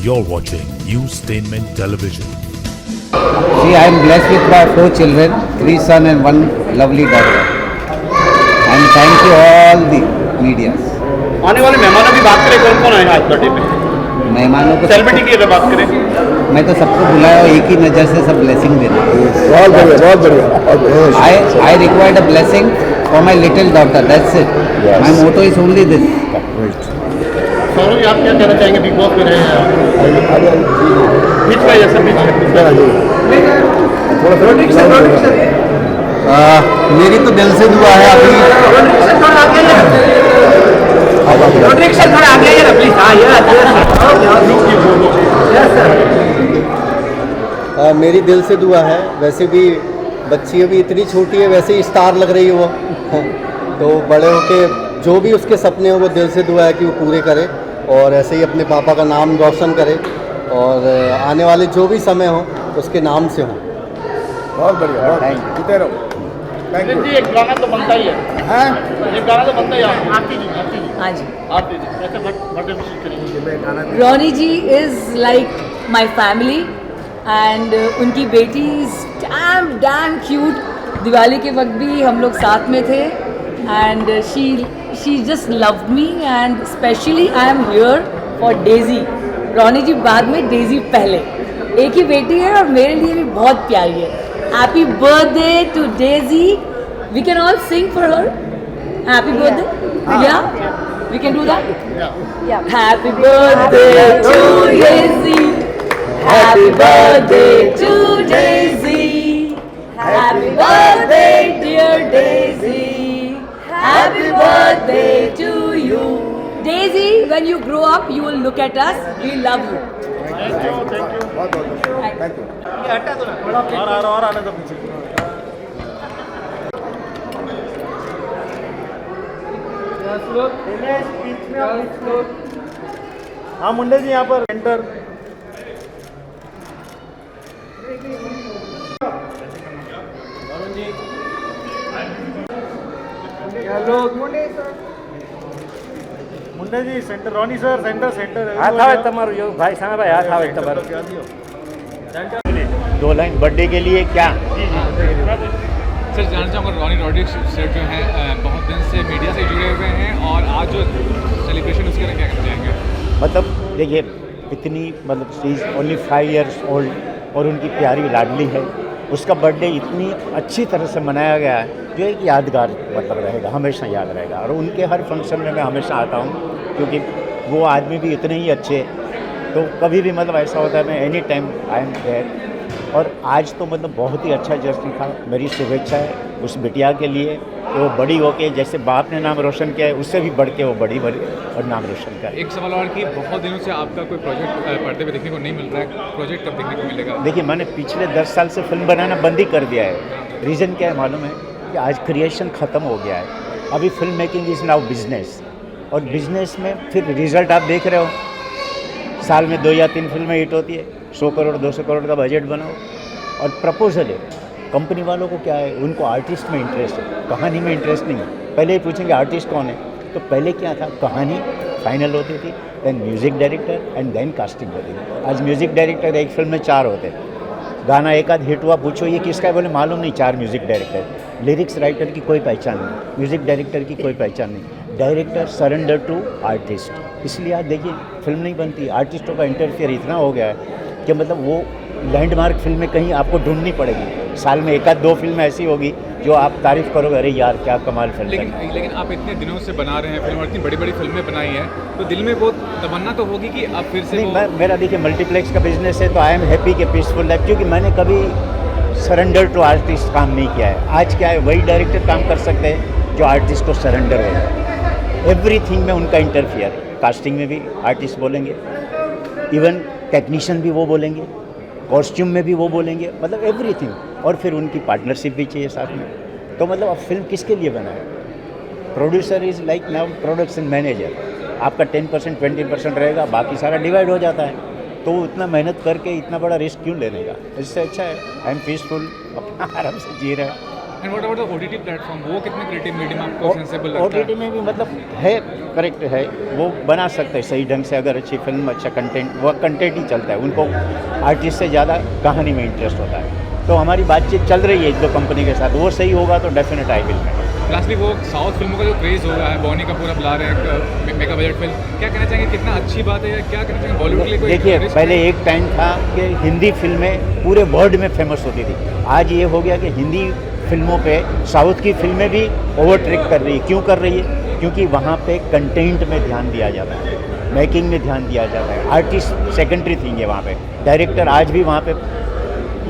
You're watching Newstainment Television. See, I am blessed with my 4 children, 3 sons and 1 lovely daughter. And thank you all the media. आने वाले मेहमानों की बात करें, कौन कौन आए आज बर्थडे पे? मेहमानों को सेलिब्रिटी की अगर बात करें, मैं तो सबको बुलाया और एक ही नज़र से सब ब्लेसिंग देना. बहुत बढ़िया, बहुत बढ़िया. I required a blessing for my little daughter. That's it. Yes. My motto is only this. Saurabh ji आप क्या कहना चाहेंगे? बिग बॉस में रहे हैं आप, बीच में जैसे बीच मेरी तो दिल से दुआ है अभी. मेरी दिल से दुआ है. वैसे भी बच्ची अभी इतनी छोटी है, वैसे ही स्टार लग रही है वो. तो बड़े होके जो भी उसके सपने हो वो दिल से दुआ है कि वो पूरे करे और ऐसे ही अपने पापा का नाम रोशन करे और आने वाले जो भी समय हो उसके नाम से हो. बहुत बढ़िया. जीते रहो. Thank you. जी एक गाना तो बनता ही है, एक गाना तो बनता ही है. आरती जी हाँ जी. आरती जी कैसे बर्थडे विश करेंगे? Ronnie ji is like my family and उनकी बेटी इज़ डैम क्यूट. दिवाली के वक्त भी हम लोग साथ में थे and she just loved me and specially I am here for Daisy. Ronnie ji बाद में, डेजी पहले. एक ही बेटी है और मेरे लिए भी बहुत प्यारी है. Happy birthday to Daisy. We can all sing for her. Happy birthday. Yeah we can do that? Yeah. Happy birthday to Daisy. Happy birthday to Daisy. Happy birthday dear Daisy. Happy birthday to you. Daisy, when you grow up, you will look at us. We love you. Thank you. बहुत thank you. ये हटा दो ना, और आने दो पीछे. हाँ मुंडे जी यहाँ पर एंटर. मुंडे जी सेंटर. रोनी सर सेंटर हाथ आवे તમારું यो भाई साहब भाई हाथ आवे તમારું. 2 लाइन बर्थडे के लिए क्या? सर जानना चाहूँगा, रॉनी रॉड्रिक्स सर जो हैं बहुत दिन से मीडिया से जुड़े हुए हैं और आज जो सेलिब्रेशन उसके लिए क्या कहना चाहेंगे? मतलब देखिए इतनी मतलब she is only 5 years old और उनकी प्यारी लाडली है. उसका बर्थडे इतनी अच्छी तरह से मनाया गया है जो एक यादगार मतलब रहेगा, हमेशा याद रहेगा. और उनके हर फंक्शन में मैं हमेशा आता हूँ क्योंकि वो आदमी भी इतने ही अच्छे. तो कभी भी मतलब ऐसा होता है मैं any time I am there. और आज तो मतलब बहुत ही अच्छा जश्न था. मेरी शुभेच्छा है उस बिटिया के लिए कि वो बड़ी होके जैसे बाप ने नाम रोशन किया है उससे भी बढ़ के वो बड़ी और नाम रोशन करे. एक सवाल और कि बहुत दिनों से आपका कोई प्रोजेक्ट पर्दे पे देखने को नहीं मिल रहा है. प्रोजेक्ट कब देखने को मिलेगा? देखिए मैंने पिछले 10 साल से फिल्म बनाना बंद ही कर दिया है. रीज़न क्या है मालूम है कि आज क्रिएशन ख़त्म हो गया है. अभी film making is now business. और बिजनेस में फिर रिज़ल्ट आप देख रहे हो, साल में 2 या 3 फिल्में हिट होती है. 100 करोड़ 200 करोड़ का बजट बनाओ और प्रपोजल है. कंपनी वालों को क्या है, उनको आर्टिस्ट में इंटरेस्ट है, कहानी में इंटरेस्ट नहीं है. पहले ही पूछेंगे आर्टिस्ट कौन है. तो पहले क्या था, कहानी फाइनल होती थी, then music director and then casting होती थी. आज म्यूज़िक डायरेक्टर एक फिल्म में 4 होते हैं. गाना एक आध हिट हुआ, पूछो ये किसका है, बोले मालूम नहीं. 4 म्यूज़िक डायरेक्टर. लिरिक्स राइटर की कोई पहचान नहीं, म्यूज़िक डायरेक्टर की कोई पहचान नहीं. Director surrender to artist. इसलिए आज देखिए फिल्म नहीं बनती. आर्टिस्टों का इंटरफेयर इतना हो गया है कि मतलब वो लैंडमार्क फिल्में कहीं आपको ढूंढनी पड़ेगी. साल में 1 आध 2 फिल्में ऐसी होगी जो आप तारीफ़ करोगे, अरे यार क्या कमाल फिल्म. लेकिन आप इतने दिनों से बना रहे हैं फिल्म और इतनी बड़ी बड़ी फिल्में बनाई हैं तो दिल में वो तमन्ना तो होगी कि आप फिर से मेरा देखिए मल्टीप्लेक्स का बिजनेस है तो आई एम हैप्पी कि पीसफुल लाइफ. क्योंकि मैंने कभी सरेंडर टू आर्टिस्ट काम नहीं किया है. आज क्या है, वही डायरेक्टर काम कर सकते हैं जो आर्टिस्ट को सरेंडर हो. एवरीथिंग में उनका इंटरफियर. कास्टिंग में भी आर्टिस्ट बोलेंगे, इवन टेक्नीशियन भी वो बोलेंगे, कॉस्ट्यूम में भी वो बोलेंगे, मतलब एवरीथिंग. और फिर उनकी पार्टनरशिप भी चाहिए साथ में. तो मतलब अब फिल्म किसके लिए बनाए. Producer is like now production manager. आपका 10% 20% रहेगा, बाकी सारा डिवाइड हो जाता है. तो उतना मेहनत करके इतना बड़ा रिस्क क्यों लेने का. इससे अच्छा है आई एम पीसफुल, अपना आराम से जी रहे हैं. And what about the OTT platform, वो कितने क्रिएटिव मीडियम आपको सेंसेबल लगता है? ओटीटी में भी मतलब है, करेक्ट है, वो बना सकते हैं सही ढंग से, अगर अच्छी फिल्म अच्छा कंटेंट, वो कंटेंट ही चलता है, उनको आर्टिस्ट से ज़्यादा कहानी में इंटरेस्ट होता है। तो हमारी बातचीत चल रही है एक दो कंपनी के साथ, वो सही होगा तो डेफिनेट आई विल। लास्टली वो साउथ फिल्मों का जो क्रेज़ हो रहा है, बॉनी कपूर अब ला रहे हैं मेगा बजट फिल्म, क्या कहना चाहेंगे, कितना अच्छी बात है, या क्या कहना चाहेंगे बॉलीवुड के लिए कोई देखिए, risk पहले है? एक टाइम था कि हिंदी फिल्में पूरे वर्ल्ड में फेमस होती थी, आज ये हो गया कि हिंदी फिल्मों पे साउथ की फिल्में भी ओवरटेक कर रही है। क्यों कर रही है? क्योंकि वहाँ पे कंटेंट में ध्यान दिया जाता है, मेकिंग में ध्यान दिया जाता है, आर्टिस्ट सेकेंडरी थिंग है वहाँ पे, डायरेक्टर आज भी वहाँ पे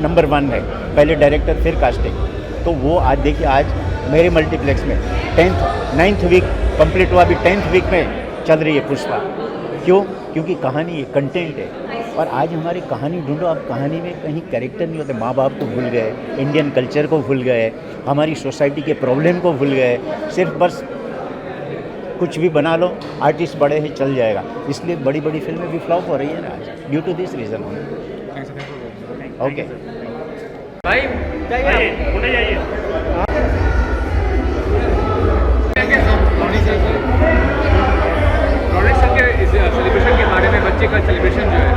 नंबर 1 है, पहले डायरेक्टर फिर कास्टिंग। तो वो आज देखिए, आज मेरे मल्टीप्लेक्स में 9th वीक कंप्लीट हुआ, अभी 10th वीक में चल रही है पुष्पा। क्यों? क्योंकि कहानी है, कंटेंट है। और आज हमारी कहानी ढूंढो, अब कहानी में कहीं कैरेक्टर नहीं होते, माँ बाप को भूल गए, इंडियन कल्चर को भूल गए, हमारी सोसाइटी के प्रॉब्लम को भूल गए, सिर्फ बस कुछ भी बना लो, आर्टिस्ट बड़े हैं, चल जाएगा। इसलिए बड़ी बड़ी फिल्में भी फ्लॉप हो रही है ना आज, due to this reason. Okay भाई सेलिब्रेशन के बारे में, बच्चे का सेलिब्रेशन जो है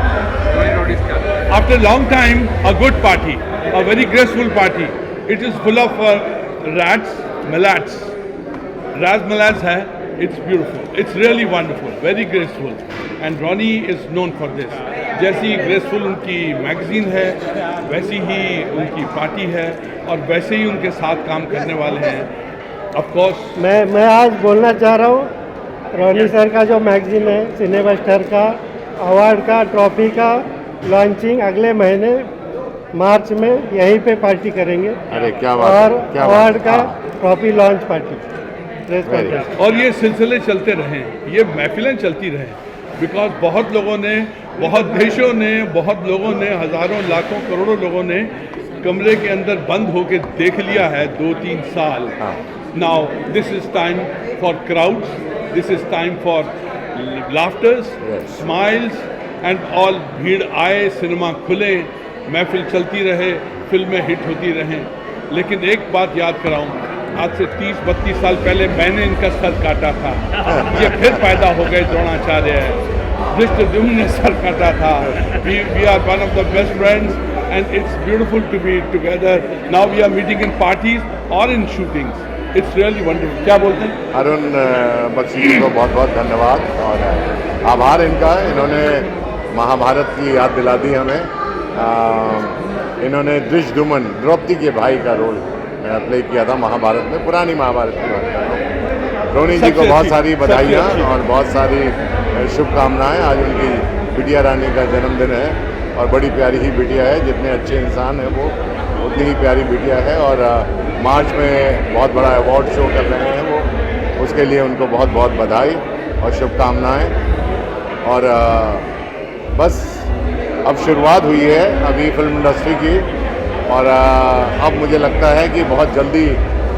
रॉनी रॉडीज का, After a long time, a good party, a very graceful party. It is full of rats, malats. Ras malats hai. It's beautiful. It's really wonderful. Very graceful. And Ronnie is known for this. जैसी graceful उनकी magazine है, वैसी ही उनकी party है, और वैसे ही उनके साथ काम करने वाले हैं। Of course. मैं आज बोलना चाह रहा हूँ, रॉनी सर का जो मैगजीन है सिनेबस्टर का, अवार्ड का, ट्रॉफी का लॉन्चिंग अगले महीने मार्च में यहीं पे पार्टी करेंगे। अरे क्या बात है, और क्या अवार्ड बात का है। Trophy launch party, press conference. और ये सिलसिले चलते रहें, ये महफिलें चलती रहें, बिकॉज बहुत लोगों ने, बहुत देशों ने, बहुत लोगों ने, हज़ारों लाखों करोड़ों लोगों ने कमरे के अंदर बंद होके देख लिया है 2-3 साल। Now this is time for crowds, this is time for laughters, smiles and all. भीड़ आए, सिनेमा खुले, महफिल चलती रहे, फिल्में हिट होती रहें। लेकिन एक बात याद कराऊं, आज से 30-32 साल पहले मैंने इनका सर काटा था, ये फिर पैदा हो गए द्रोणाचार्य, धृष्टद्युम्न ने सर काटा था। We are one of the best friends and it's beautiful to be together. Now we are meeting in parties और in shootings. It's really wonderful. क्या बोलते हैं? अरुण बख्शी जी को बहुत बहुत धन्यवाद और आभार इनका। इन्होंने महाभारत की याद दिला दी हमें। इन्होंने धृष्टद्युम्न, द्रौपदी के भाई का रोल प्ले किया था महाभारत में, पुरानी महाभारत की बात कर रहा हूँ। रोनी जी को बहुत सारी बधाइयाँ और बहुत सारी शुभकामनाएं। आज उनकी बिटिया रानी का जन्मदिन है और बड़ी प्यारी ही बिटिया है, जितने अच्छे इंसान हैं वो उतनी ही प्यारी बिटिया है। और मार्च में बहुत बड़ा अवार्ड शो कर रहे हैं वो, उसके लिए उनको बहुत बहुत बधाई और शुभकामनाएं। और बस अब शुरुआत हुई है अभी फिल्म इंडस्ट्री की, और अब मुझे लगता है कि बहुत जल्दी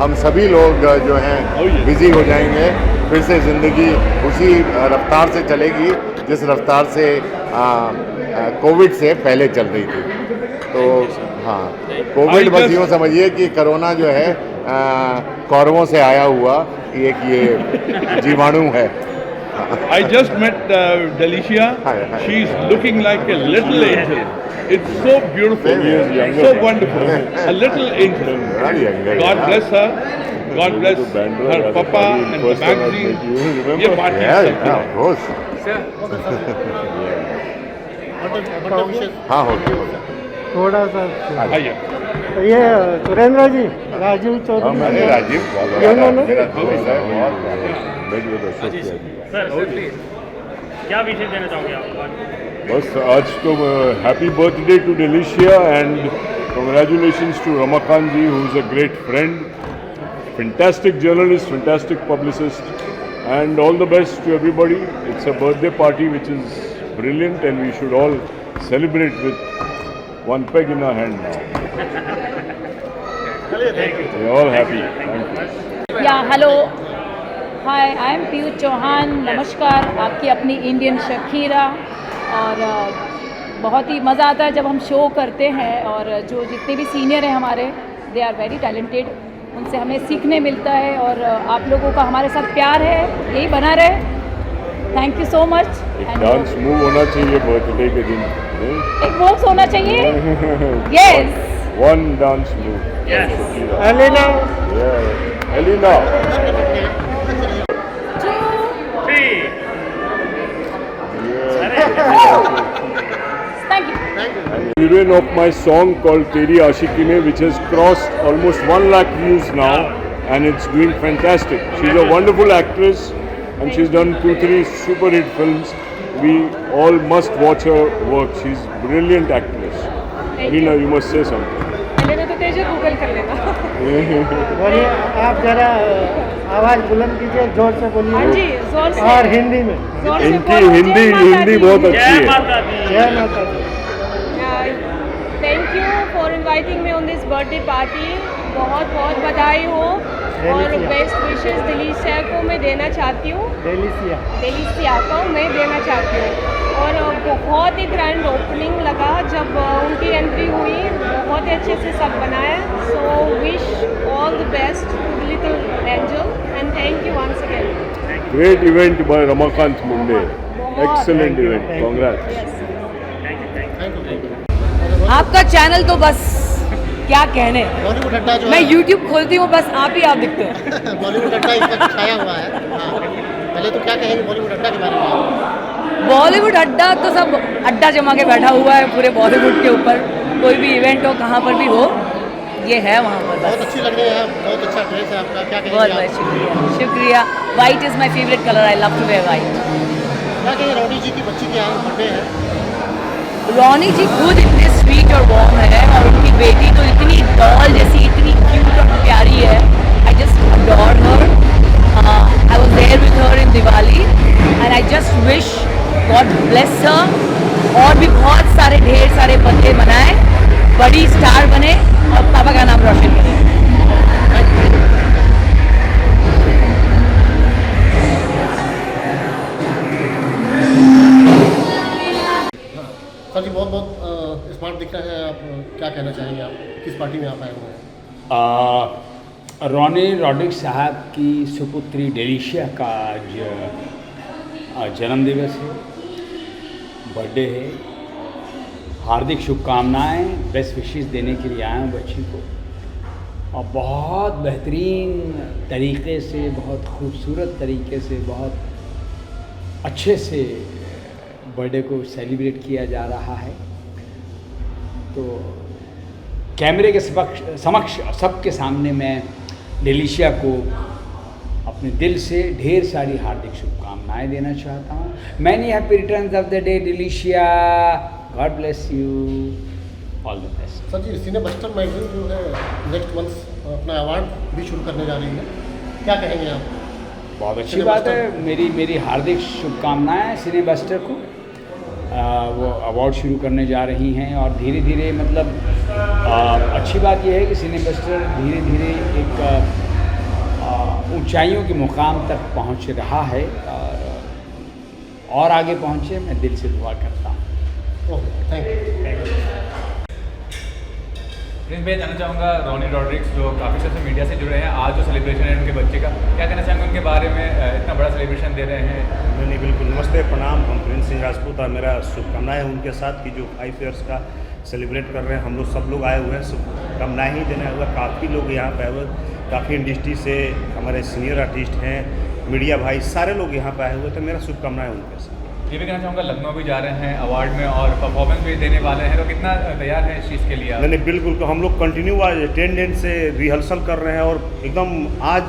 हम सभी लोग जो हैं बिज़ी हो जाएंगे। फिर से ज़िंदगी उसी रफ्तार से चलेगी जिस रफ्तार से कोविड से पहले चल रही थी। तो हाँ, कोविड बस यूँ समझिए कि कोरोना जो है कौरवों से आया हुआ एक ये जीवाणु है। I just met Delicia. She is looking like a little angel. It's so beautiful, so wonderful. A little angel. God bless her. God bless her papa and the magazine. ये party है सबकी। of course. हाँ होगी। थोड़ा सा आइए। ये सुरेंद्र जी, राजीव चौधरी, राजीव क्या विशेष देना चाहोगे आप? बस आज तो happy birthday to Delicia and congratulations to Ramakant ji, who is a great friend, fantastic journalist, fantastic publicist, and all the best to everybody. It's a birthday party which is brilliant and we should all celebrate with one peg in our hand now. We're all happy. Thank you. या hello, hi, I am Piyush Chauhan. नमस्कार, आपकी अपनी Indian Shakira. और बहुत ही मज़ा आता है जब हम शो करते हैं, और जो जितने भी सीनियर हैं हमारे, दे आर वेरी टैलेंटेड उनसे हमें सीखने मिलता है और आप लोगों का हमारे साथ प्यार है, यही बना रहे। Thank you so much. एक डांस मूव होना चाहिए बर्थडे के दिन, एक वॉक्स होना चाहिए। Yes, one dance move. Elina, Elina, thank you. heroine of my song called Teri Ashikine, which has crossed almost 1 lakh views now, and it's doing fantastic. She's a wonderful actress, and she's done 2-3 super hit films. We all must watch her work. She's a brilliant actress. Alina, you must say something. मैंने तो तेज Google कर लेना। बोलिए, आप जरा आवाज़ बुलंद कीजिए, जोर से बोलिए। हाँ जी, जोर से। और हिंदी में। इनकी हिंदी बहुत अच्छी है। जय माता दी। Thank you for inviting me on this birthday party. बहुत बहुत बधाई हो और बेस्ट विशेस डेलिशिया को मैं देना चाहती हूँ। डेलिशिया को मैं देना चाहती हूँ। और बहुत ही ग्रैंड ओपनिंग लगा जब उनकी एंट्री हुई, बहुत ही अच्छे से सब बनाया। So wish all the best to little angel and thank you once again. Great event by Ramakant Munde. Excellent event. Congrats. आपका चैनल तो बस क्या कहने, बॉलीवुड अड्डा जो मैं है, यूट्यूब खोलती हूँ बस आप ही आप दिखते हो। बॉलीवुड अड्डा इस वक्त छाया हुआ है। हाँ, पहले तो क्या कहेंगे बॉलीवुड अड्डा के बारे में? बॉलीवुड अड्डा तो सब अड्डा जमा के बैठा हुआ है पूरे बॉलीवुड के ऊपर। कोई भी इवेंट हो, कहाँ पर भी हो, ये है वहाँ पर। बहुत अच्छी लग रही है, बहुत अच्छा ड्रेस है आपका। क्या बहुत कहेंगे बहुत शुक्रिया, शुक्रिया। White is my favourite colour, I love to wear white. क्या कहेंगे, रौनी जी की बच्ची की आज बर्थडे है। रौनी जी खुद इतने स्वीट और वार्म है और उनकी बेटी तो इतनी डॉल जैसी, इतनी क्यूट और प्यारी है। I just adore her. I was there with her in Diwali and I just wish God bless her और भी बहुत सारे ढेर सारे बर्थडे मनाए, बड़ी स्टार बने और पापा का नाम रोशन करें। सर जी बहुत बहुत स्मार्ट दिख रहे हैं आप। क्या कहना चाहेंगे आप, किस पार्टी में आप आए हुए हैं? रॉनी रॉड्रिक्स साहब की सुपुत्री डेलिशिया का आज जन्मदिवस है, बर्थडे है। हार्दिक शुभकामनाएं, बेस्ट विशेस देने के लिए आया हूँ बच्ची को, और बहुत बेहतरीन तरीके से, बहुत खूबसूरत तरीके से, बहुत अच्छे से बर्थडे को सेलिब्रेट किया जा रहा है। तो कैमरे के समक्ष सबके सामने मैं डेलिशिया को अपने दिल से ढेर सारी हार्दिक शुभकामनाएं देना चाहता हूँ। Many happy returns of the day Delicia, God bless you, all the best. Sir ji, Cine Buster magazine जो है नेक्स्ट मंथ अपना अवार्ड भी शुरू करने जा रही है, क्या कहेंगे आप? बहुत अच्छी बात है, मेरी हार्दिक शुभकामनाएं सिने बस्टर को। वो अवार्ड शुरू करने जा रही हैं और धीरे धीरे मतलब अच्छी बात यह है कि सिने बस्टर धीरे धीरे एक ऊंचाइयों के मुकाम तक पहुंच रहा है और आगे पहुंचे, मैं दिल से दुआ करता हूं। Okay, thank you. प्रिंस भाई, जानना चाहूँगा रॉनी रॉड्रिक्स जो काफ़ी समय से मीडिया से जुड़े हैं, आज जो सेलिब्रेशन है उनके बच्चे का, क्या कहना चाहेंगे उनके बारे में? इतना बड़ा सेलिब्रेशन दे रहे हैं। नहीं, बिल्कुल। नमस्ते, प्रणाम। हम प्रिंस सिंह राजपूत और मेरा शुभकामनाएं उनके साथ कि जो 5 ईयर्स का सेलिब्रेट कर रहे हैं। हम लोग सब लोग आए हुए हैं, शुभकामनाएं ही देने हुआ। काफ़ी लोग यहाँ पे आए हुए, काफ़ी इंडस्ट्री से हमारे सीनियर आर्टिस्ट हैं, मीडिया भाई, सारे लोग यहाँ पे आए हुए। तो मेरा शुभकामनाएं उनके साथ। ये भी कहना चाहूँगा लखनऊ भी जा रहे हैं अवार्ड में और परफॉर्मेंस भी देने वाले हैं, तो कितना तैयार है इस चीज़ के लिए? नहीं, बिल्कुल। तो हम लोग कंटिन्यू आज 10 दिन से रिहर्सल कर रहे हैं और एकदम आज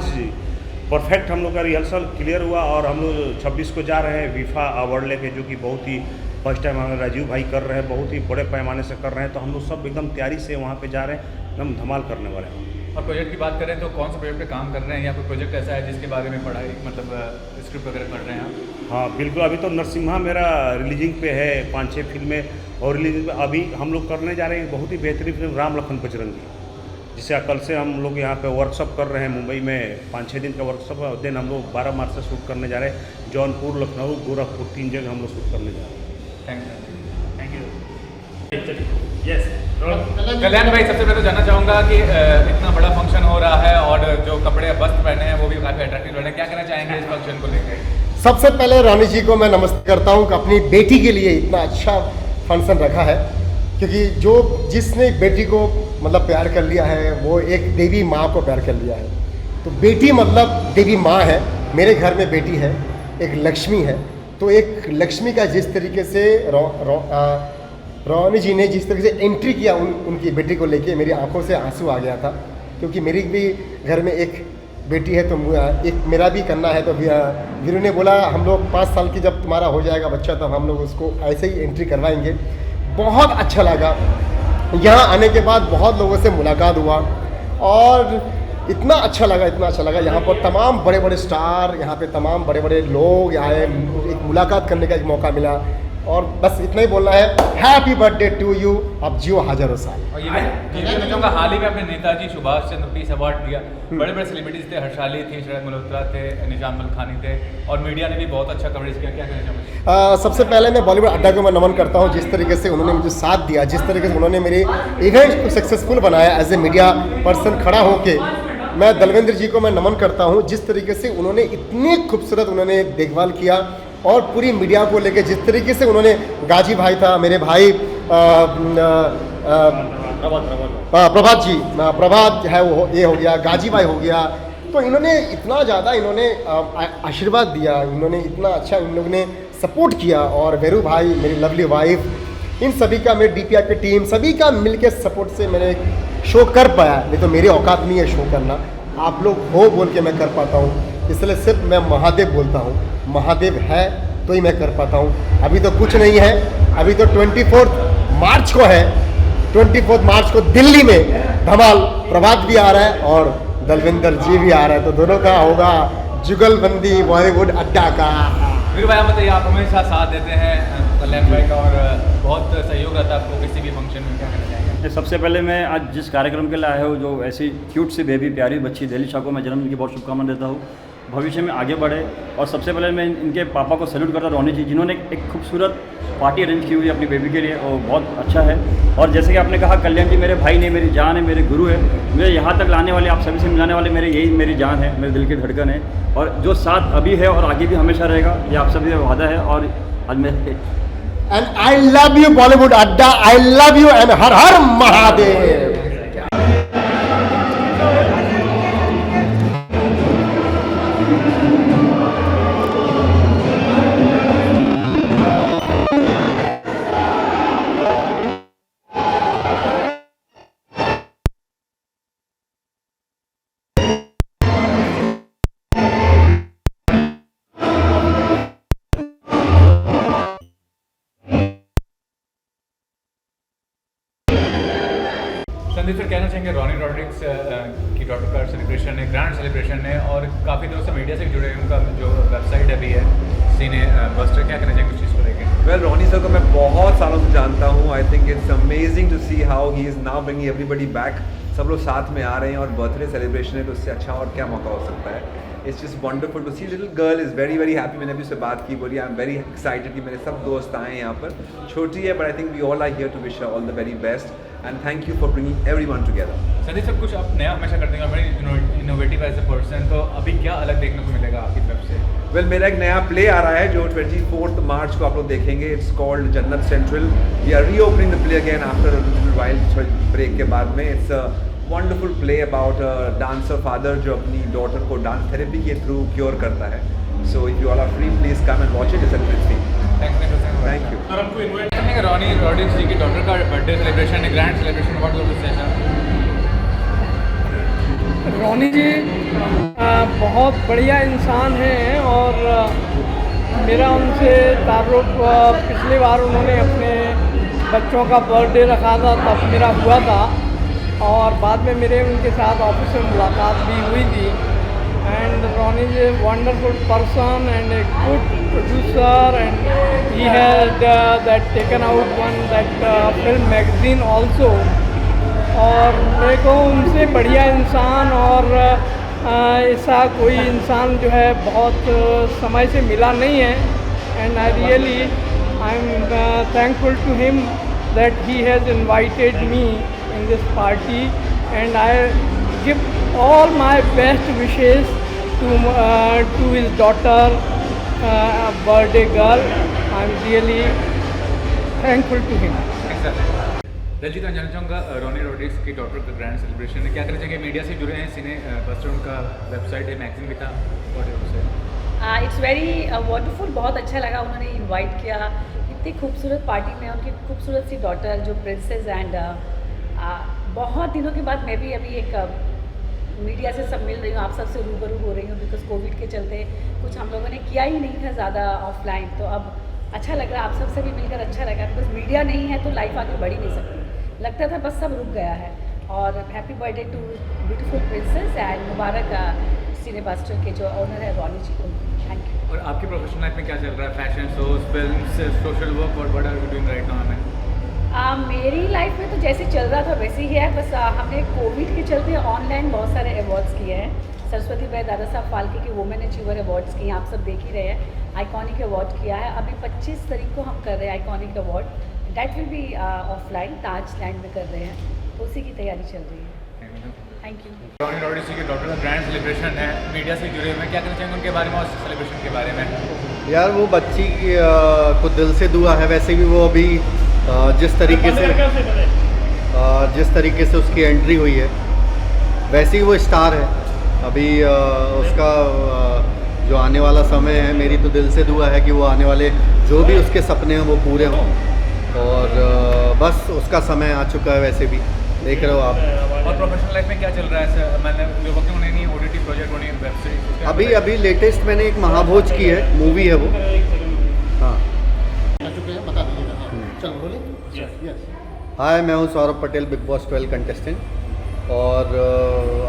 परफेक्ट हम लोग का रिहर्सल क्लियर हुआ और हम लोग 26 को जा रहे हैं विफा अवार्ड लेके, जो कि बहुत ही फर्स्ट टाइम हमारे राजीव भाई कर रहे हैं, बहुत ही बड़े पैमाने से कर रहे हैं। तो हम लोग सब एकदम तैयारी से वहाँ पे जा रहे हैं, एकदम धमाल करने वाले हैं। और प्रोजेक्ट की बात करें तो कौन सा प्रोजेक्ट पे काम कर रहे हैं, या कोई प्रोजेक्ट ऐसा है जिसके बारे में पढ़ाई मतलब स्क्रिप्ट वगैरह कर रहे हैं आप? हाँ, बिल्कुल। अभी तो नरसिम्हा मेरा रिलीजिंग पे है, 5-6 फिल्में और रिलीजिंग पे अभी हम लोग करने जा रहे हैं बहुत ही बेहतरीन फिल्म राम लखन बजरंगी, जिसे कल से हम लोग यहाँ पे वर्कशॉप कर रहे हैं। मुंबई में 5-6 दिन का वर्कशॉप है। देन हम लोग 12 मार्च से शूट करने जा रहे हैं। जौनपुर, लखनऊ, गोरखपुर, 3 जगह हम लोग शूट करने जा रहे हैं। Thank you. यस, कल्याण भाई, सबसे पहले तो जानना चाहूँगा कि इतना बड़ा बड़ा फंक्शन हो रहा है और जो कपड़े वस्त्र पहने हैं वो भी काफ़ी अट्रैक्टिव लग रहे हैं, क्या कहना चाहेंगे इस फंक्शन को लेकर? सबसे पहले रोनी जी को मैं नमस्ते करता हूँ कि अपनी बेटी के लिए इतना अच्छा फंक्शन रखा है, क्योंकि जिसने बेटी को मतलब प्यार कर लिया है वो एक देवी माँ को प्यार कर लिया है। तो बेटी मतलब देवी माँ है। मेरे घर में बेटी है, एक लक्ष्मी है। तो एक लक्ष्मी का जिस तरीके से रोनी जी ने जिस तरीके से एंट्री किया उनकी बेटी को लेके, मेरी आंखों से आंसू आ गया था, क्योंकि मेरी भी घर में एक बेटी है, तो एक मेरा भी करना है। तो वीरू ने बोला हम लोग 5 साल की जब तुम्हारा हो जाएगा बच्चा तो हम लोग उसको ऐसे ही एंट्री करवाएंगे। बहुत अच्छा लगा। यहाँ आने के बाद बहुत लोगों से मुलाकात हुआ और इतना अच्छा लगा। यहाँ पर तमाम बड़े बड़े स्टार, यहाँ पे तमाम बड़े बड़े लोग आए, एक मुलाकात करने का एक मौका मिला। और बस इतना ही बोलना है, हैप्पी बर्थडे टू यू, अब जियो हजारों साल। और ये मैं हाल ही में अपने नेताजी सुभाष चंद्र पीस अवार्ड दिया। बड़े बड़े सेलिब्रिटीज थे, हर्षाली थी, शरद मल्होत्रा थे, निजाम मलखानी थे, और मीडिया ने भी बहुत अच्छा कवरेज किया। क्या कहना चाहूँगा? सबसे पहले मैं बॉलीवुड अड्डा को मैं नमन करता हूँ, जिस तरीके से उन्होंने मुझे साथ दिया, जिस तरीके से उन्होंने मेरे इवेंट को सक्सेसफुल बनाया। एज ए मीडिया पर्सन खड़ा होके मैं दलवेंद्र जी को मैं नमन करता हूँ, जिस तरीके से उन्होंने इतनी खूबसूरत उन्होंने देखभाल किया और पूरी मीडिया को लेके जिस तरीके से उन्होंने, गाजी भाई था, मेरे भाई प्रभात जी, प्रभात है वो, ये हो गया, गाजी भाई हो गया। तो इन्होंने इतना ज़्यादा इन्होंने आशीर्वाद दिया, इन्होंने इतना अच्छा इन लोगों ने सपोर्ट किया। और वेरू भाई, मेरी लवली वाइफ, इन सभी का, मेरे DPR की टीम, सभी का मिलके सपोर्ट से मैंने शो कर पाया। नहीं तो मेरे औकात नहीं है शो करना, आप लोग हो बोल के मैं कर पाता हूँ। इसलिए सिर्फ मैं महादेव बोलता हूँ, महादेव है तो ही मैं कर पाता हूँ। अभी तो कुछ नहीं है, अभी तो 24 मार्च को है। 24 मार्च को दिल्ली में धमाल, प्रभात भी आ रहा है और दलविंदर जी भी आ रहा है, तो दोनों का होगा जुगलबंदी बॉलीवुड अड्डा का। वीरू भाई, आप बताइए, आप हमेशा साथ देते हैं कल्याण भाई का और बहुत सहयोग रहता है आपको किसी भी फंक्शन में, क्या कहना चाहेंगे? सबसे पहले मैं आज जिस कार्यक्रम के लिए आया हूँ, जो ऐसी क्यूट सी बेबी प्यारी बच्ची दहलीशा को मैं जन्मदिन की बहुत शुभकामनाएं देता हूँ, भविष्य में आगे बढ़े। और सबसे पहले मैं इनके पापा को सैल्यूट करता हूँ, रोनी जी, जिन्होंने एक खूबसूरत पार्टी अरेंज की हुई है अपनी बेबी के लिए, और बहुत अच्छा है। और जैसे कि आपने कहा, कल्याण जी मेरे भाई नहीं, मेरी जान है, मेरे गुरु है। मुझे यहाँ तक लाने वाले, आप सभी से मिलाने वाले यही मेरी जान है, मेरे दिल की धड़कन है, और जो साथ अभी है और आगे भी हमेशा रहेगा, ये आप सभी का वादा है। और आज मैं and I love you Bollywood Adda, I love you and हर हर महादेव। संदीप सर, कहना चाहेंगे रोनी रॉड्रिक्स की डॉटर का सेलिब्रेशन है, ग्रैंड सेलिब्रेशन है, और काफ़ी दिनों से मीडिया से जुड़े हैं, उनका जो वेबसाइट अभी है सीने बस्टर, क्या कहना चाहेंगे उस चीज़ को लेकर? वेल, रोनी सर को मैं बहुत सालों से जानता हूँ। I think it's amazing to see how he is now bringing everybody back. सब लोग साथ में आ रहे हैं और बर्थडे सेलिब्रेशन है, तो उससे अच्छा और क्या मौका हो सकता है। It's just wonderful to see. Little girl is very very happy. मैंने भी उससे बात की, बोली आई एम वेरी एक्साइटेड कि मेरे सब दोस्त आए हैं यहाँ पर। छोटी है but I think we all are here to wish her all the very best and thank you for bringing everyone together. Sandeep sir, कुछ आप नया हमेशा करते हैं, very innovative as a person, तो अभी क्या अलग देखने को मिलेगा आपकी तरफ से? वेल, मेरा एक नया प्ले आ रहा है जो 24 मार्च को आप लोग देखेंगे। It's called Jannat central. We are reopening the play again after wild break के बाद में। It's wonderful play about dancer father जो अपनी डॉटर को डांस थेरेपी के थ्रू क्योर करता है। So if you all are free, please come and watch it. It's a great thing. Thank you. Sir, हमको इन्वाइट करने का रोनी रॉड्रिक्स जी की डॉटर का बर्थडे सेलिब्रेशन है, grand celebration, what was the session? Ronnie ji बहुत बढ़िया इंसान हैं और मेरा उनसे ताल्लुक़ पिछली बार उन्होंने अपने बच्चों का बर्थडे रखा था तब मेरा हुआ था, और बाद में मेरे उनके साथ ऑफिस में मुलाकात भी हुई थी। And Ronnie is a wonderful person and a good producer and he had that taken out one that film magazine also. और मेरे को उनसे बढ़िया इंसान और ऐसा कोई इंसान जो है बहुत समय से मिला नहीं है। And I really I am thankful to him that he has invited me in this party, and I give all my best wishes to his daughter, birthday girl. I'm really thankful to him. Daljeet, मैं जानना चाहूँगा Ronnie Rodrigues की daughter का grand celebration है, क्या कहना चाहेंगे? Media से जुड़े हैं, सिने बस्टर उनका वेबसाइट है, मैगजीन भी था, इट्स वेरी वंडरफुल। बहुत अच्छा लगा उन्होंने इनवाइट किया, इतनी खूबसूरत पार्टी में उनकी खूबसूरत सी डॉटर जो प्रिंसेस एंड बहुत दिनों के बाद मैं भी अभी एक मीडिया से सब मिल रही हूँ, आप सबसे रूबरू हो रही हूँ, बिकॉज कोविड के चलते कुछ हम लोगों ने किया ही नहीं था ज़्यादा ऑफलाइन, तो अब अच्छा लग रहा है, आप सबसे भी मिलकर अच्छा लगा, बिकॉज मीडिया नहीं है तो लाइफ आगे बढ़ ही नहीं सकती, लगता था बस सब रुक गया है। और happy birthday to beautiful princess and मुबारक सिनेबास्टर के जो ऑनर है रॉनी जी को, थैंक यू। और आपकी प्रोफेशनल लाइफ में क्या चल रहा है? Fashion shows, films, social work, और what are you doing right now? मेरी लाइफ में तो जैसे चल रहा था वैसे ही है, बस हमने कोविड के चलते ऑनलाइन बहुत सारे अवार्ड्स किए हैं। सरस्वती भाई दादा साहब फाल्के के वुमेन अचीवर अवार्ड्स किए, आप सब देख ही रहे हैं। आइकॉनिक अवार्ड किया है, अभी 25 तारीख को हम कर रहे हैं iconic award, that will be offline Taj land में कर रहे हैं, तो उसी की तैयारी चल रही है। Thank you. रॉनी रॉड्रिक्स जी के डॉटर का ग्रैंड सेलिब्रेशन है, मीडिया से जुड़े हुए, क्या कहना चाहेंगे उनके बारे में और सेलिब्रेशन के बारे में? यार वो बच्ची को दिल से दुआ है, वैसे भी वो अभी जिस तरीके से उसकी एंट्री हुई है वैसे ही वो स्टार है। अभी उसका जो आने वाला समय है, मेरी तो दिल से दुआ है कि वो आने वाले जो भी उसके सपने हैं वो पूरे हों, और बस उसका समय आ चुका है, वैसे भी देख रहे हो आप। और प्रोफेशनल लाइफ में क्या चल रहा है? मैंने वर्किंग होने नहीं, OTT प्रोजेक्ट होने, वेब सीरीज, अभी लेटेस्ट मैंने एक महाभोज की है, मूवी है वो। हाँ बता दीजिएगा। चलो बोलिए। हाय, मैं हूँ Saurabh Patel, big boss 12 contestant, और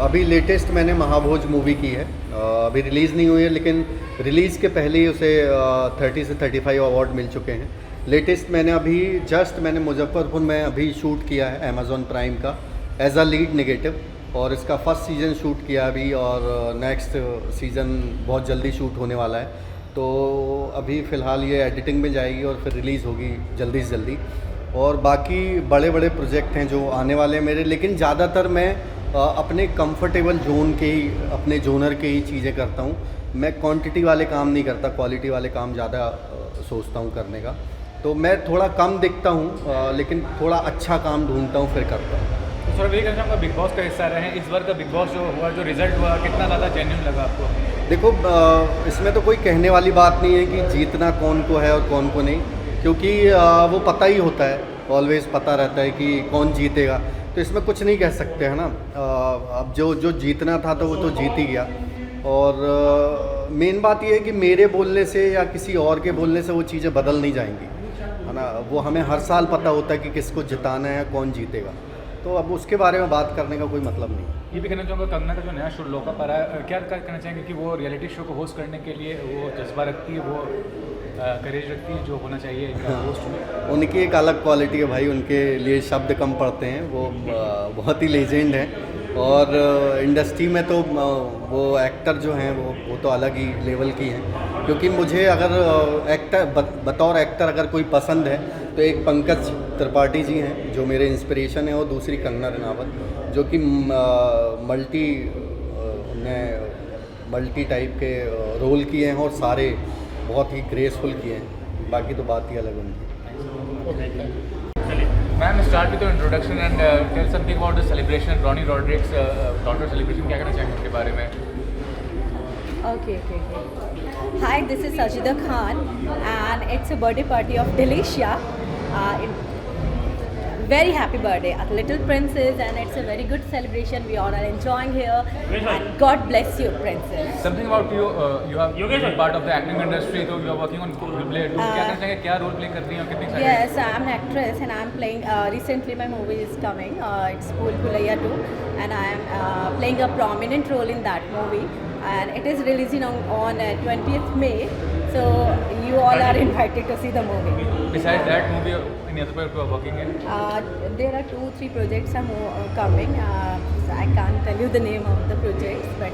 अभी लेटेस्ट मैंने महाभोज मूवी की है। अभी रिलीज़ नहीं हुई है, लेकिन रिलीज़ के पहले ही उसे 30 से 35 अवार्ड मिल चुके हैं। लेटेस्ट मैंने अभी मैंने मुजफ्फरपुर में अभी शूट किया है अमेज़ॉन प्राइम का एज अ लीड नेगेटिव, और इसका फर्स्ट सीज़न शूट किया अभी, और नेक्स्ट सीज़न बहुत जल्दी शूट होने वाला है। तो अभी फ़िलहाल ये एडिटिंग में जाएगी और फिर रिलीज़ होगी जल्दी से जल्दी। और बाकी बड़े बड़े प्रोजेक्ट हैं जो आने वाले हैं मेरे, लेकिन ज़्यादातर मैं अपने कंफर्टेबल जोन के ही, अपने जोनर के ही चीज़ें करता हूँ। मैं क्वांटिटी वाले काम नहीं करता, क्वालिटी वाले काम ज़्यादा सोचता हूँ करने का। तो मैं थोड़ा कम दिखता हूँ, लेकिन थोड़ा अच्छा काम ढूंढता हूँ, फिर करता हूँ। तो सर, ये कहना चाहूँगा बिग बॉस का हिस्सा रहे हैं, इस बार का बिग बॉस जो हुआ, जो रिजल्ट हुआ, कितना ज़्यादा जेन्युइन लगा आपको? देखो, इसमें तो कोई कहने वाली बात नहीं है कि जीतना कौन को है और कौन को नहीं, क्योंकि वो पता ही होता है, ऑलवेज़ पता रहता है कि कौन जीतेगा, तो इसमें कुछ नहीं कह सकते हैं ना। अब जो जीतना था तो वो तो जीत ही गया। और मेन बात ये है कि मेरे बोलने से या किसी और के बोलने से वो चीज़ें बदल नहीं जाएंगी, है ना। वो हमें हर साल पता होता है कि किसको जिताना है, कौन जीतेगा, तो अब उसके बारे में बात करने का कोई मतलब नहीं। ये भी कहना चाहूँगा, कंगना का जो नया शो लोका पर है, क्या कहना चाहेंगे कि वो रियलिटी शो को होस्ट करने के लिए वो जज्बा रखती है, वो करेज रखती है जो होना चाहिए होस्ट में? उनकी एक अलग क्वालिटी है भाई, उनके लिए शब्द कम पड़ते हैं, वो बहुत ही लेजेंड हैं। और इंडस्ट्री में तो वो एक्टर जो हैं वो तो अलग ही लेवल की हैं, क्योंकि मुझे अगर बतौर एक्टर अगर कोई पसंद है तो एक पंकज त्रिपाठी जी हैं जो मेरे इंस्पिरेशन है, और दूसरी कंगना रनावत जो कि मल्टी टाइप के रोल किए हैं और सारे बहुत ही ग्रेसफुल किए हैं। बाकी तो बात ही अलग उनकी। Ma'am, start with your introduction and tell something about the celebration, Ronnie Rodricks daughter celebration, क्या कहना चाहेंगे उसके बारे में? Okay. Hi, this is Sajida Khan, and it's a birthday party of Delicia. Very happy birthday, Little Princess, and it's a very good celebration. We all are enjoying here, and God bless you, Princess. Something about you, you have been part of the acting industry, so you are working on play. क्या कहना चाहेंगे, क्या role play करती हैं और कितनी सारी? Yes, I'm an actress, and I'm playing. Recently, my movie is coming. It's Bhool Bhulaiya 2, and I am playing a prominent role in that movie. And it is releasing on 20th May, so you all are invited to see the movie. Besides that movie, any other project you are working in? There are 2-3 projects are coming. I can't tell you the name of the projects, but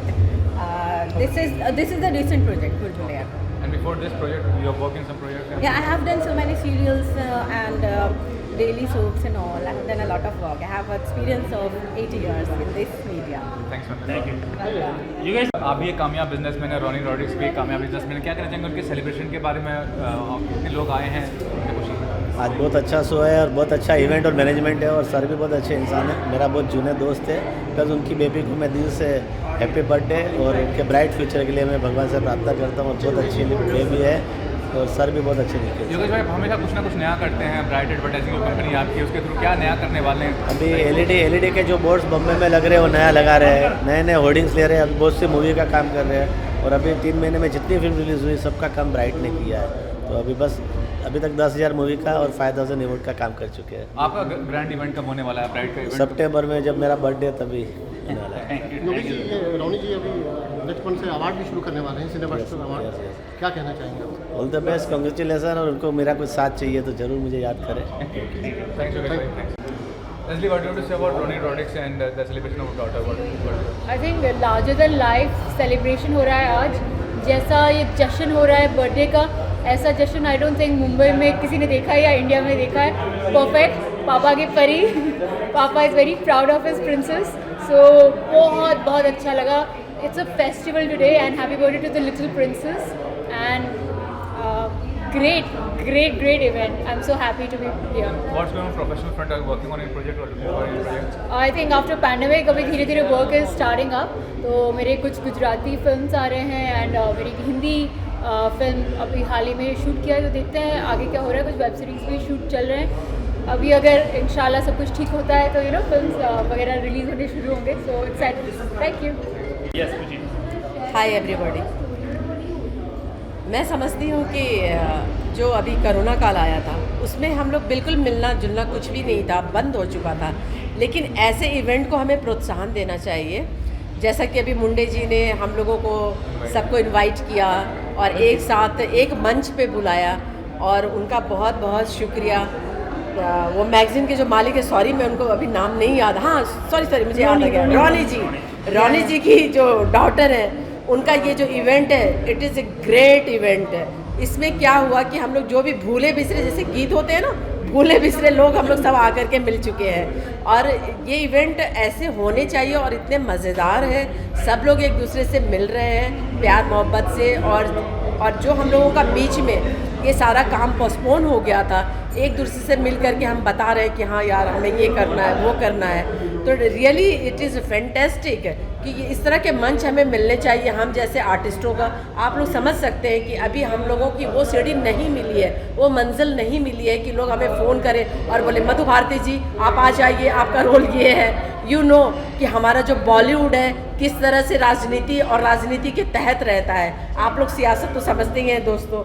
this is the recent project, Bhool Bhulaiya. And before this project, you have worked in some projects? Yeah, I have done so many serials and daily soaps and all. I've done a lot of work. I have experience of 8 years in this media. Thanks ma'am. Thank you. Welcome. You guys आप भी एक कामयाब businessman है, Ronnie Rodrigues भी एक कामयाब businessman है, क्या कहना चाहेंगे उनके सेलिब्रेशन के बारे में? कितने लोग आए हैं, उनकी खुशी? आज बहुत अच्छा शो है और बहुत अच्छा इवेंट और मैनेजमेंट है, और सर भी बहुत अच्छे इंसान है, मेरा बहुत जूनियर दोस्त है। प्लस उनकी बेबी को मैं दिल से हैप्पी बर्थडे और उनके ब्राइट फ्यूचर के लिए मैं भगवान से प्रार्थना करता हूँ। बहुत अच्छी बेबी है और सर भी बहुत अच्छे निकले। योगेश भाई हमेशा कुछ ना कुछ नया करते हैं, ब्राइट एडवर्टाइजिंग कंपनी आपकी, उसके थ्रू क्या नया करने वाले हैं? अभी एलईडी के जो बोर्ड्स बम्बे में लग रहे हैं वो नया लगा रहे हैं, नए नए होर्डिंग्स ले रहे हैं, अभी बहुत सी मूवी का काम कर रहे हैं, और अभी 3 महीने में जितनी फिल्म रिलीज़ हुई सबका काम ब्राइट ने किया है। तो अभी तक 10,000 मूवी का और 5,000 अवार्ड का काम कर चुके हैं। आपका ग्रैंड इवेंट कब होने वाला है, ब्राइट का इवेंट? सितंबर में जब मेरा बर्थडे तभी होने वाला है। रोनी जी अभी बचपन से अवार्ड भी शुरू करने वाले हैं, सिनेमास्टर अवार्ड, क्या कहना चाहेंगे आप? ऑल द बेस्ट, कांग्रेचुलेसन, और उनको मेरा कुछ साथ चाहिए तो ज़रूर मुझे याद करें। थैंक्स योगेश भाई, thanks. Leslie, what do you have to say about Ronnie Rodriguez and the celebration of daughter? What? I think larger than life celebration हो रहा है आज। जैसा ये जश्न हो रहा है बर्थडे का, ऐसा जश्न आई डोंट थिंक मुंबई में किसी ने देखा है या इंडिया में देखा है। परफेक्ट, पापा के परी। पापा is very proud of his princess, so बहुत बहुत अच्छा लगा। It's a festival today and happy birthday to the little princess and great event. I'm so happy to be here. What's going on professional front? Are you working on any project or looking for any project? I think after pandemic अभी धीरे धीरे work is starting up. तो मेरे कुछ Gujarati films आ रहे हैं and मेरी Hindi film अभी हाल ही में शूट किया है, तो देखते हैं आगे क्या हो रहा है। कुछ वेब सीरीज़ भी शूट चल रहे हैं अभी, अगर इंशाल्लाह सब कुछ ठीक होता है तो फिल्म्स वगैरह रिलीज़ होने शुरू होंगे। So excited. Thank you. Yes पूछिए। Hi everybody. मैं समझती हूँ कि जो अभी कोरोना काल आया था उसमें हम लोग बिल्कुल मिलना जुलना कुछ भी नहीं था, बंद हो चुका था, लेकिन ऐसे इवेंट को हमें प्रोत्साहन देना चाहिए। जैसा कि अभी मुंडे जी ने हम लोगों को सबको इनवाइट किया और एक साथ एक मंच पे बुलाया, और उनका बहुत बहुत शुक्रिया। वो मैगज़ीन के जो मालिक है, सॉरी मैं उनको अभी नाम नहीं याद, हाँ सॉरी मुझे याद आ गया, रॉनी जी की जो डॉटर है, उनका ये जो इवेंट है it is a great event है। इसमें क्या हुआ कि हम लोग जो भी भूले बिसरे, जैसे गीत होते हैं ना, भूले बिसरे लोग हम लोग सब आकर के मिल चुके हैं, और ये इवेंट ऐसे होने चाहिए और इतने मज़ेदार है। सब लोग एक दूसरे से मिल रहे हैं प्यार मोहब्बत से, और जो हम लोगों का बीच में ये सारा काम पोस्टपोन हो गया था, एक दूसरे से मिल करके हम बता रहे हैं कि हाँ यार हमें ये करना है वो करना है। तो रियली इट इज़ फैंटेस्टिक कि इस तरह के मंच हमें मिलने चाहिए हम जैसे आर्टिस्टों का। आप लोग समझ सकते हैं कि अभी हम लोगों की वो सीढ़ी नहीं मिली है, वो मंजिल नहीं मिली है कि लोग हमें फ़ोन करें और बोले मधु भारती जी आप आ जाइए, आपका रोल ये है। यू नो कि हमारा जो बॉलीवुड है किस तरह से राजनीति और राजनीति के तहत रहता है। आप लोग सियासत तो समझते ही हैं दोस्तों,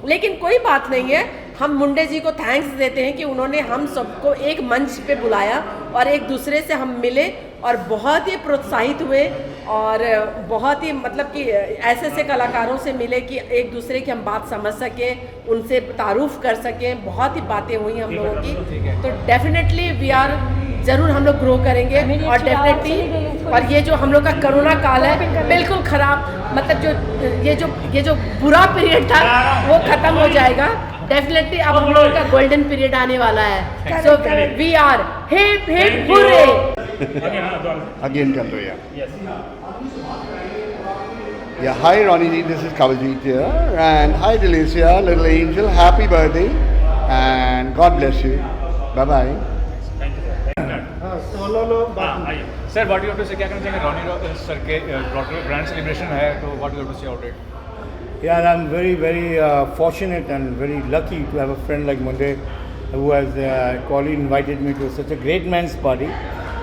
लेकिन कोई बात नहीं है। हम मुंडे जी को थैंक्स देते हैं कि उन्होंने हम सबको एक मंच पे बुलाया और एक दूसरे से हम मिले और बहुत ही प्रोत्साहित हुए, और बहुत ही मतलब कि ऐसे ऐसे कलाकारों से मिले कि एक दूसरे की हम बात समझ सकें, उनसे तारुफ कर सकें। बहुत ही बातें हुई हम लोगों की, तो डेफिनेटली वी आर ज़रूर हम लोग ग्रो करेंगे, और डेफिनेटली और ये जो हम लोग का कोरोना काल है बिल्कुल ख़राब, मतलब ये जो बुरा पीरियड था वो ख़त्म हो जाएगा डेफिनेटली। अब हम लोगों का गोल्डन पीरियड आने वाला है। So we are hip hip hurray. Again, Kanto, yeah, hi Ronnie ji, this is Kawaljeet here, and hi Delicia, little angel, happy birthday, and God bless you. Bye bye. Sir what you have to say, क्या कहना चाहेंगे Ronnie sir के grand celebration है, तो what you have to say about it? Yeah, I'm very fortunate and very lucky to have a friend like Munde who has Colin invited me to such a great man's party.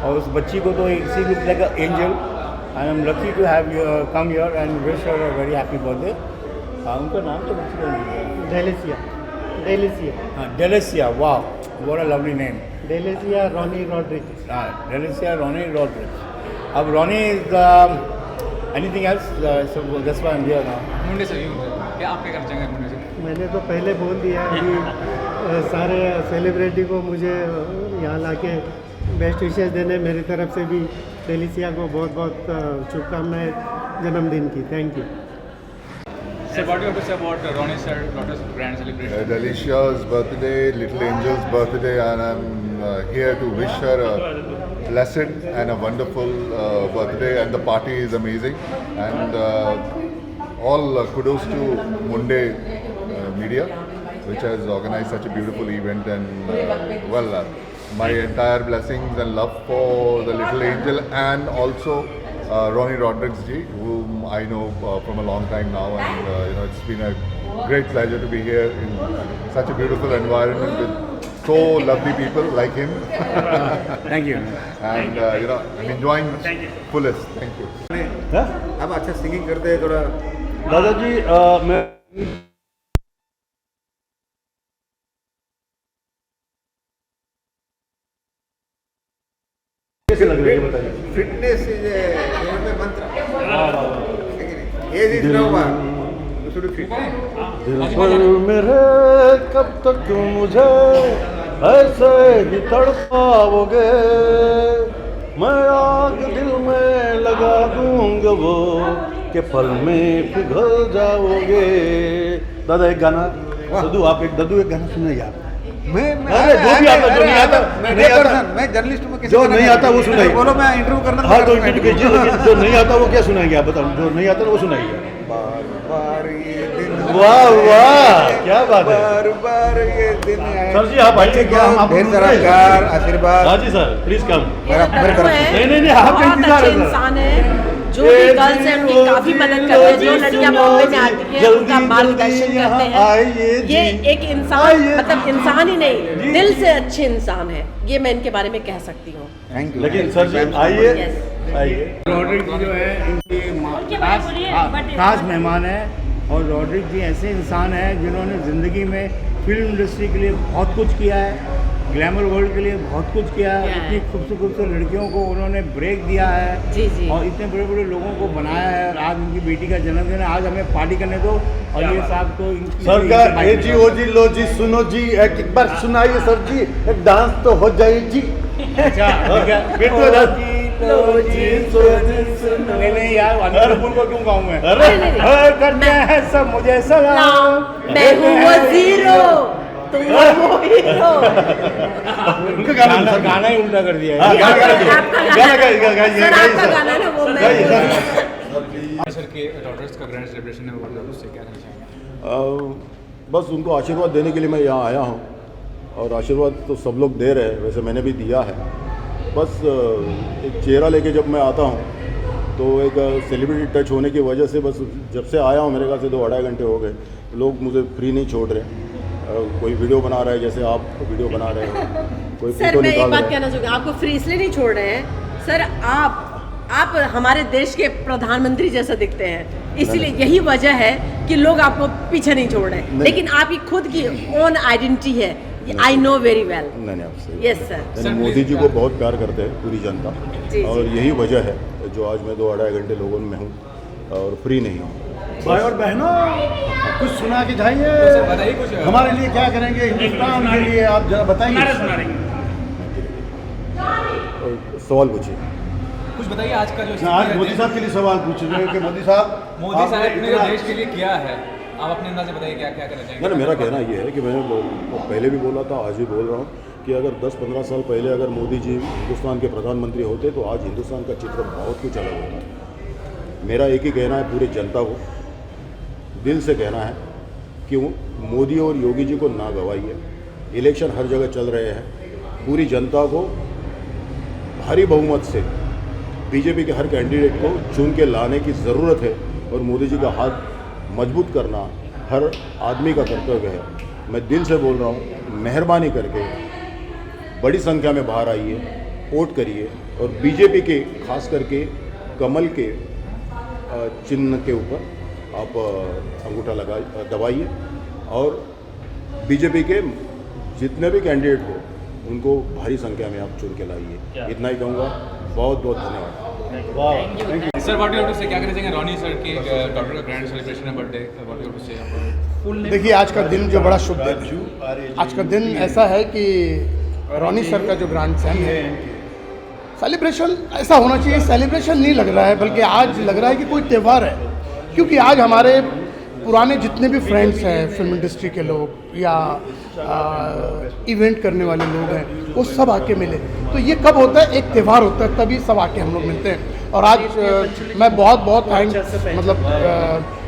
और उस बच्ची को तो she looks like an angel, and I'm lucky to have you come here and wish her a very happy birthday. उनका नाम तो बच्ची का Delicia, wow, what a lovely name. Delicia Ronnie Rodricks. Delicia Ronnie Rodricks. अब Ronnie is anything else? So that's why I'm here now. मुंडे से क्या आप क्या करना चाहेंगे मुंडे से? मैंने तो पहले बोल दिया अभी सारे सेलिब्रिटी को मुझे यहाँ लाके बेस्ट विशेस देने, मेरी तरफ से भी डेलिसिया को बहुत बहुत शुभकामनाएं जन्मदिन की। Thank you. Sir, what do you have to say about Ronnie sir, daughter's grand celebration? Delicia's birthday, little Angel's birthday, and I'm here to wish her a blessed and a wonderful birthday. And the party is amazing. And all kudos to Munde Media, which has organized such a beautiful event. And my entire blessings and love for the little angel, and also Ronnie Rodriguez ji, whom I know from a long time now, and it's been a great pleasure to be here in such a beautiful environment with so lovely people like him. Thank you. And I'm enjoying fullest. Thank you. आप अच्छा singing करते हैं थोड़ा दादाजी मैं कैसे लग रही है बताइए fitness is mantra age is no one should fit दिल पर मेरे कब तक मुझे ऐसे ही तड़पाओगे मैं आग दिल में लगा दूंगा वो के पल में पिघल जाओगे दादा एक गाना दद्दू आप एक गाना सुनिए यार मैं जो भी आता जो नहीं आता मैं जर्नलिस्ट हूं जो नहीं आता वो सुनाइए बोलो मैं इंटरव्यू करना हाँ तो इंटरव्यू कीजिए जो नहीं आता वो क्या सुनाएंगे आप बताओ जो नहीं आता वो सुनाइए बार बार ये दिन वाह वाह क्या बात है बार बार ये दिन सर जी आप आइए क्या हम ढेर सारा प्यार आशीर्वाद हाँ जी सर प्लीज कम नहीं आपका इंतजार है इंसान है जो भी गर्ल्स हैं उनकी काफी मदद करते हैं जो लड़कियां बॉम्बे में आती हैं उनका मार्गदर्शन करते हैं ये एक इंसान मतलब इंसान ही नहीं दिल से अच्छे इंसान है ये मैं इनके बारे में कह सकती हूँ थैंक यू लेकिन सर जी आइए रॉड्रिक जी जो है इनके खास मेहमान है और रॉड्रिक जी ऐसे इंसान हैं जिन्होंने ज़िंदगी में फिल्म इंडस्ट्री के लिए बहुत कुछ किया है ग्लैमर वर्ल्ड के लिए बहुत कुछ किया है इतनी खूबसूरत लड़कियों को उन्होंने ब्रेक दिया है जी जी और इतने बड़े बड़े लोगों को बनाया है और आज उनकी बेटी का जन्मदिन है आज हमें पार्टी करने दो और ये साहब को सरकार ए जी ओ जी लो जी सुनो जी एक बार सुनाइए सर जी एक डांस तो हो जाए जी अच्छा फिर तो नहीं यार अनिल को क्यों गाऊं मैं अरे करते हैं सब मुझे सलाम मैं हूँ वो जीरो तुम हो हीरो उनका गाना ही उल्टा कर दिया है गाना ना वो मैं सर के डॉटर्स का ग्रैंड सेलिब्रेशन है वो उससे क्या कहना चाहेंगे बस उनको आशीर्वाद देने के लिए मैं यहाँ आया हूँ और आशीर्वाद तो सब लोग दे रहे हैं वैसे मैंने भी दिया है बस एक चेहरा लेके जब मैं आता हूँ तो एक सेलिब्रिटी टच होने की वजह से बस जब से आया हूँ मेरे ख्याल से 2-2.5 घंटे हो गए लोग मुझे फ्री नहीं छोड़ रहे कोई वीडियो बना रहा है जैसे आप वीडियो बना रहे हो कोई सर मैं एक बात कहना चाहूँगी आपको फ्री इसलिए नहीं छोड़ रहे हैं सर आप हमारे देश के प्रधानमंत्री जैसा दिखते हैं इसीलिए यही वजह है कि लोग आपको पीछे नहीं छोड़ रहे लेकिन आपकी खुद की ओन आइडेंटिटी है आई नो वेरी वेल नहीं यस सर मोदी जी को बहुत प्यार करते हैं पूरी जनता और यही वजह है जो आज मैं 2-2.5 घंटे लोगों में हूँ और फ्री नहीं हूँ भाई और बहनों कुछ सुना के जाइए हमारे लिए क्या करेंगे हिंदुस्तान के लिए आप जरा बताइए सवाल पूछिए कुछ बताइए आज का जो आज मोदी साहब के लिए सवाल पूछ रहे हैं कि मोदी साहब ने देश के लिए किया है आप अपने अंदाज से बताइए क्या क्या करना चाहेंगे नहीं मेरा कहना ये है कि मैंने पहले भी बोला था आज भी बोल रहा हूँ कि अगर 10-15 साल पहले अगर मोदी जी हिंदुस्तान के प्रधानमंत्री होते तो आज हिंदुस्तान का चित्र बहुत कुछ अलग होता मेरा एक ही कहना है पूरी जनता को दिल से कहना है कि मोदी और योगी जी को ना गवाइए इलेक्शन हर जगह चल रहे हैं पूरी जनता को भारी बहुमत से बीजेपी के हर कैंडिडेट को चुन के लाने की ज़रूरत है और मोदी जी का हाथ मजबूत करना हर आदमी का कर्तव्य है मैं दिल से बोल रहा हूँ मेहरबानी करके बड़ी संख्या में बाहर आइए वोट करिए और बीजेपी के खास करके कमल के चिन्ह के ऊपर आप अंगूठा दबाइए और बीजेपी के जितने भी कैंडिडेट हो उनको भारी संख्या में आप चुन के लाइए इतना ही कहूँगा बहुत बहुत धन्यवाद sir what you have to say क्या कहना चाहेंगे रॉनी सर की डॉक्टर का ग्रैंड सेलिब्रेशन है birthday what you have to say देखिए आज का दिन जो बड़ा शुभ दिन आज का दिन ऐसा है कि रॉनी सर का जो ग्रैंड सन है सेलिब्रेशन ऐसा होना चाहिए सेलिब्रेशन नहीं लग रहा है बल्कि आज लग रहा है कि कोई त्यौहार है क्योंकि आज हमारे पुराने जितने भी फ्रेंड्स हैं फिल्म इंडस्ट्री के लोग या इवेंट करने वाले लोग हैं वो सब आके मिले। तो ये कब होता है, एक त्यौहार होता है तभी सब आके हम लोग मिलते हैं। और आज मैं बहुत बहुत मतलब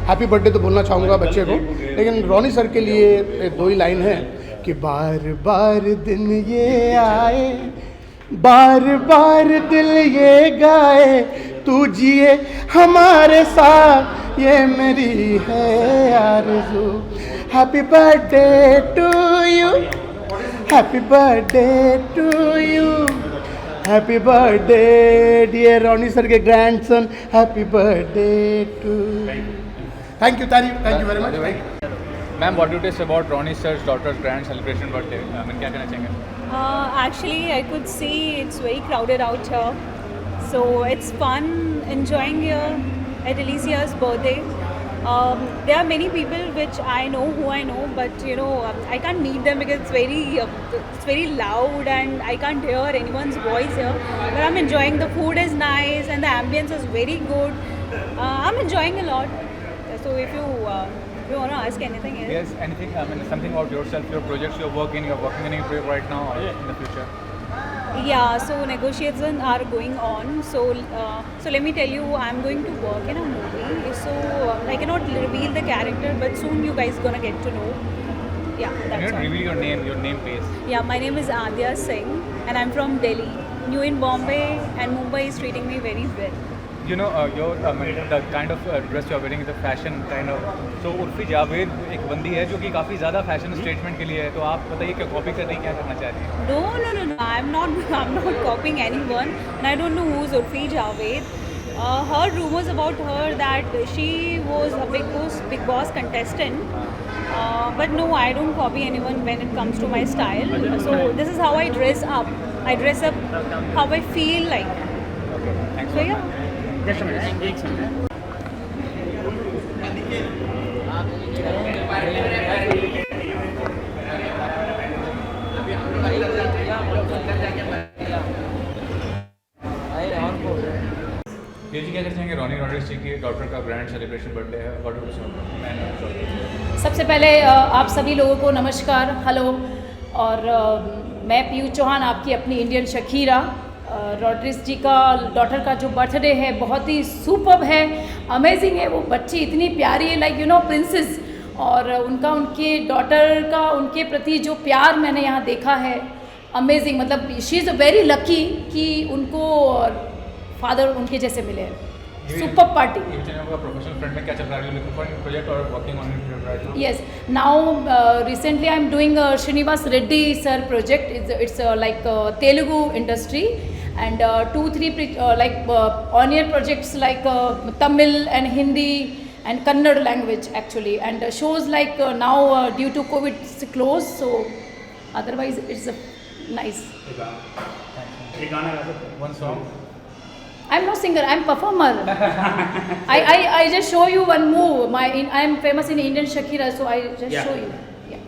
हैप्पी बर्थडे तो बोलना चाहूँगा बच्चे को, लेकिन रॉनी सर के लिए 2 ही लाइन है कि बार बार दिन ये आए, बार बार दिल ये गाए, तू जिए हमारे साथ ये मेरी है आरज़ू। Happy birthday to you, happy birthday to you, happy birthday dear Ronnie sir के grandson, happy birthday to. Thank you very much. Ma'am, what do you say about Ronnie sir's daughter's grand celebration birthday? Ma'am, क्या कहना चाहेंगे? Actually, I could see it's very crowded out here, so it's fun enjoying here at Alicia's birthday. There are many people who I know, but I can't meet them because it's very loud and I can't hear anyone's voice here. But I'm enjoying. The food is nice and the ambience is very good. I'm enjoying a lot. So if you want to ask anything else? Yes, anything. I mean, something about yourself, your projects you're working in any project right now or in the future? Yeah, so negotiations are going on. So let me tell you, I'm going to work in a movie. So I cannot reveal the character, but soon you guys gonna get to know. Yeah, that's Can you all. reveal your name please? Yeah, my name is Adya Singh, and I'm from Delhi. New in Bombay, and Mumbai is treating me very well. You know, the kind of dress you're wearing is a fashion kind of. So Urfi Javed एक बंदी है जो कि काफ़ी ज़्यादा fashion statement के लिए है, तो आप बताइए क्या कॉपी कर रही हैं, क्या करना चाह रही हैं? No. I'm not copying anyone, and I don't know who's Urfi Javed. Heard rumors about her that she was a Big Boss contestant. But no, I don't copy anyone when it comes to my style. So this is how I dress up. I dress up how I feel like. Okay, thanks. So yeah. Just a minute. ये जी क्या कहना चाहेंगे? Ronnie Rodrigues जी की daughter का grand celebration birthday है, what do you? सबसे पहले आप सभी लोगों को नमस्कार, हेलो। और मैं पीयूष चौहान, आपकी अपनी इंडियन शकीरा। रॉड्रिग्स जी का डॉटर का जो बर्थडे है बहुत ही सुपर्ब है, अमेजिंग है। वो बच्ची इतनी प्यारी है, लाइक प्रिंसेस। और उनके डॉटर का उनके प्रति जो प्यार मैंने यहाँ देखा है, अमेजिंग। मतलब शी इज़ वेरी लकी कि उनको फादर उनके जैसे मिले हैं। Super party. प्रोफेशनल फ्रंट में क्या चल रहा है? लुकिंग फॉर न्यू प्रोजेक्ट और working on new project right now? Yes, now recently I'm doing Srinivas Reddy sir project. It's like Telugu industry, and 2-3 on-air projects like Tamil and Hindi and Kannada language actually, and shows like now due to COVID it's closed, so otherwise it's nice. One song. I'm no singer, I'm performer. I just show you one move. I'm famous in Indian Shakira, so I just show you. Yeah.